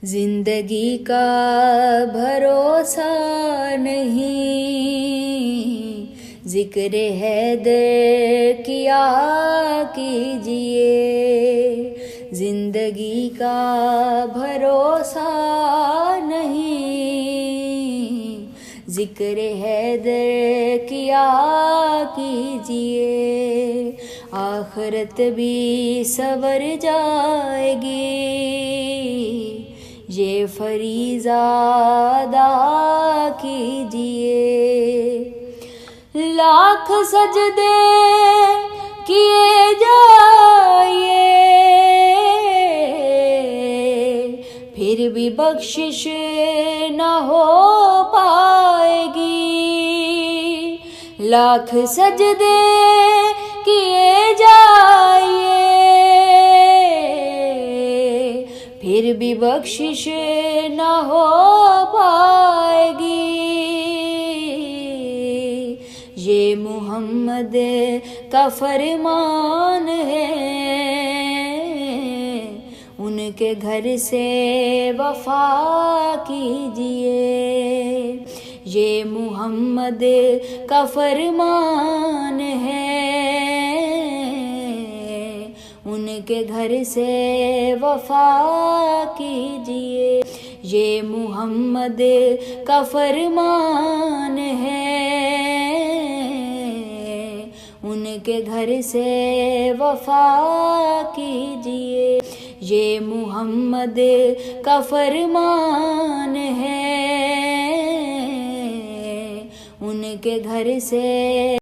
زندگی کا بھروسہ نہیں، ذکر حیدر کیا کیجئے۔ زندگی کا بھروسہ نہیں، ذکر حیدر کیا کیجئے۔ آخرت بھی سنور جائے گی، یہ فریضہ ادا کیجئے۔ لاکھ سجدے کیے جائیں پھر بھی بخشش نہ ہو پائے گی۔ لاکھ سجدے کیے جائیں پھر بھی بخشش نہ ہو پائے گی۔ یہ محمد کا فرمان ہے، ان کے گھر سے وفا کیجئے۔ یہ محمد کا فرمان ہے، ان کے گھر سے وفا کیجئے۔ یہ محمد کا فرمان ہے، ان کے گھر سے وفا کیجئے۔ یہ محمد کا فرمان ہے، ان کے گھر سے